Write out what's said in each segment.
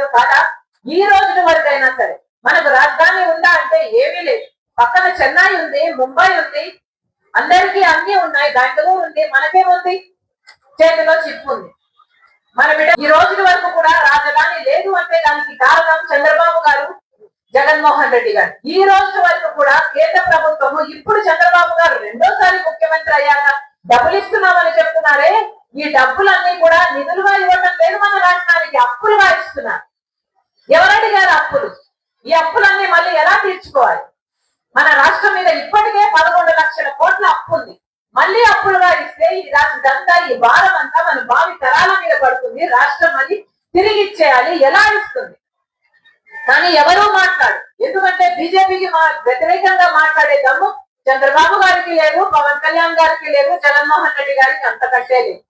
కాదు కాదా? ఈ రోజు వరకైనా సరే మనకు రాజధాని ఉందా అంటే ఏమీ లేదు. పక్కన చెన్నై ఉంది, ముంబై ఉంది, అందరికీ అన్ని ఉన్నాయి, బెంగళూరు ఉంది, మనకేముంది? చేతిలో చిప్పు ఉంది. మన బిడ్డ ఈ రోజు వరకు కూడా రాజధాని లేదు అంటే దానికి కారణం చంద్రబాబు గారు, జగన్మోహన్ రెడ్డి గారు. ఈ రోజు వరకు కూడా కేంద్ర ప్రభుత్వము ఇప్పుడు చంద్రబాబు గారు రెండోసారి ముఖ్యమంత్రి అయ్యాక డబ్బులు ఇస్తున్నామని చెప్తున్నారే, ఈ డబ్బులన్నీ కూడా నిధులుగా ఇవ్వడం లేదు, మన రాష్ట్రానికి అప్పులుగా ఇస్తున్నారు. ఎవరడిగారు అప్పులు? ఈ అప్పులన్నీ మళ్ళీ ఎలా తీర్చుకోవాలి? మన రాష్ట్రం మీద ఇప్పటికే 11 లక్షల కోట్ల అప్పు ఉంది. మళ్ళీ అప్పులుగా ఇస్తే ఈ రాష్ట్రంతా, ఈ భారం అంతా మన భావి తరాల మీద పడుతుంది. రాష్ట్రం మళ్ళీ తిరిగి ఇచ్చేయాలి, ఎలా ఇస్తుంది? కానీ ఎవరూ మాట్లాడు. ఎందుకంటే బీజేపీకి వ్యతిరేకంగా మాట్లాడే దమ్ము చంద్రబాబు గారికి లేదు, పవన్ కళ్యాణ్ గారికి లేదు, జగన్మోహన్ రెడ్డి గారికి అంతకంటే లేదు.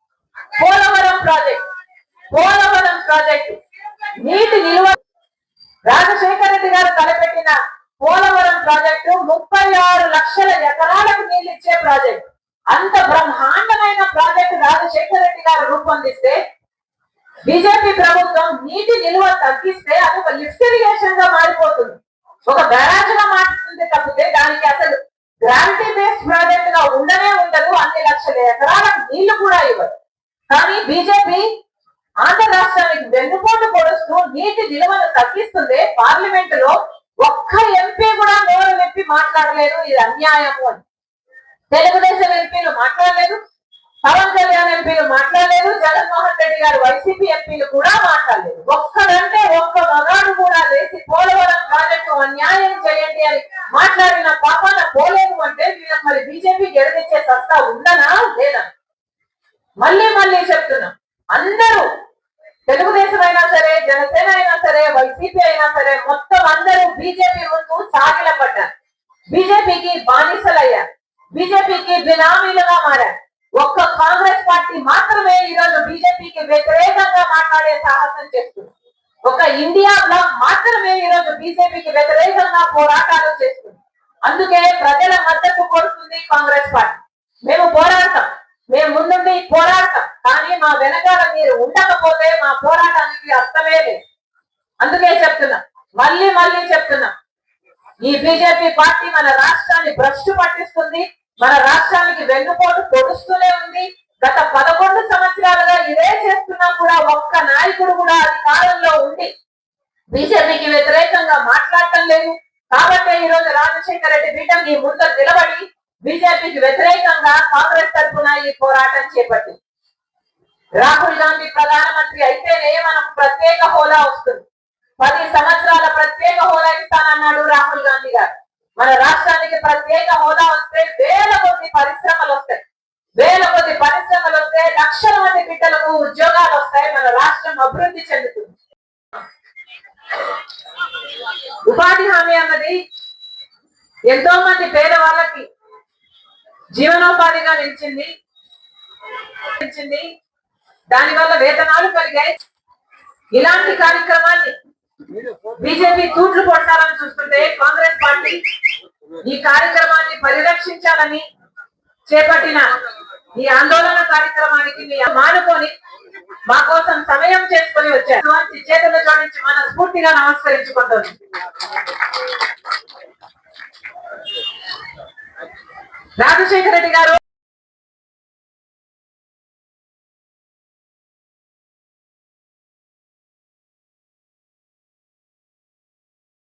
పోలవరం ప్రాజెక్టు నీటి నిల్వ రాజశేఖర రెడ్డి గారు తలపెట్టిన పోలవరం ప్రాజెక్టు 36 లక్షల ఎకరాలకు నీళ్ళు ఇచ్చే ప్రాజెక్టు. అంత బ్రహ్మాండమైన ప్రాజెక్టు రాజశేఖర రెడ్డి గారు రూపొందిస్తే బీజేపీ ప్రభుత్వం నీటి నిల్వ తగ్గిస్తే అది ఒక లిఫ్ట్ ఇరిగేషన్ గా మారిపోతుంది, ఒక బ్యారాజ్ గా మారుతుంది తప్పితే దానికి అసలు గ్రావిటీ బేస్డ్ ప్రాజెక్ట్ గా ఉండనే ఉండదు. అన్ని లక్షల ఎకరాలకు నీళ్లు కూడా ఇవ్వదు. కానీ బీజేపీ ఆంధ్ర రాష్ట్రానికి వెన్నుపోటు పొడుస్తూ నీటి నిల్వను తగ్గిస్తుంది. పార్లమెంట్ లో ఒక్క ఎంపీ కూడా నోరు విప్పి మాట్లాడలేదు ఇది అన్యాయము అని. తెలుగుదేశం ఎంపీలు మాట్లాడలేదు, పవన్ కళ్యాణ్ ఎంపీలు మాట్లాడలేదు, జగన్మోహన్ రెడ్డి గారు వైసీపీ ఎంపీలు కూడా మాట్లాడలేదు. ఒక్కడంటే ఒక్క మగాడు కూడా లేచి పోలవరం ప్రాజెక్టు అన్యాయం చేయండి అని మాట్లాడిన పాపన పోలేదు అంటే వీళ్ళకి మరి బీజేపీ గెలిపించే సత్తా ఉందనా లేదా? మళ్ళీ చెప్తున్నాం, అందరూ తెలుగుదేశం అయినా సరే, జనసేన అయినా సరే, వైసీపీ అయినా సరే, మొత్తం అందరూ బీజేపీ ముందు సాగిలపడ్డారు. బీజేపీకి బానిసలయ్యారు, బీజేపీకి బినామీలుగా మారారు. ఒక్క కాంగ్రెస్ పార్టీ మాత్రమే ఈ రోజు బీజేపీకి వ్యతిరేకంగా మాట్లాడే సాహసం చేస్తుంది. ఒక ఇండియా బ్లాక్ మాత్రమే ఈ రోజు బీజేపీకి వ్యతిరేకంగా పోరాటాలు చేస్తుంది. అందుకే ప్రజల మద్దతు కోరుతుంది కాంగ్రెస్ పార్టీ. మేము పోరాడతాం, మేము ముందుండి పోరాడతాం, కానీ మా వెనకాల మీరు ఉండకపోతే మా పోరాటానికి అర్థమే లేదు. అందుకే చెప్తున్నా, మళ్ళీ చెప్తున్నా, ఈ బీజేపీ పార్టీ మన రాష్ట్రాన్ని భ్రష్టు పట్టిస్తుంది, మన రాష్ట్రానికి వెన్నుపోటు పొడుస్తూనే ఉంది. గత 11 సంవత్సరాలుగా ఇదే చేస్తున్నా కూడా ఒక్క నాయకుడు కూడా అధికారంలో ఉండి బీజేపీకి వ్యతిరేకంగా మాట్లాడటం లేదు. కాబట్టి ఈ రోజు రాజశేఖర రెడ్డి బిడ్డ ఈ ముందు నిలబడి బీజేపీకి వ్యతిరేకంగా కాంగ్రెస్ తరఫున ఈ పోరాటం చేపట్టింది. రాహుల్ గాంధీ ప్రధానమంత్రి అయితేనే మనకు ప్రత్యేక హోదా వస్తుంది. 10 సంవత్సరాల ప్రత్యేక హోదా ఇస్తానన్నాడు రాహుల్ గాంధీ గారు. మన రాష్ట్రానికి ప్రత్యేక హోదా వస్తే వేల కొద్ది పరిశ్రమలు వస్తాయి, లక్షల మంది బిడ్డలకు ఉద్యోగాలు వస్తాయి, మన రాష్ట్రం అభివృద్ధి చెందుతుంది. ఉపాధి హామీ అన్నది ఎంతో మంది పేదవాళ్ళకి జీవనోపాధిగా నిలిచింది. దానివల్ల వేతనాలు కలిగాయి. ఇలాంటి కార్యక్రమాన్ని బీజేపీ తూట్లు కొట్టాలని చూస్తుంటే కాంగ్రెస్ పార్టీ ఈ కార్యక్రమాన్ని పరిరక్షించాలని చేపట్టిన ఈ ఆందోళన కార్యక్రమానికి మీ మానుకొని మా కోసం సమయం చేసుకొని వచ్చారు. చేతులు జోడించి మన స్ఫూర్తిగా నమస్కరించుకుంటుంది. రాజశేఖర రెడ్డి గారు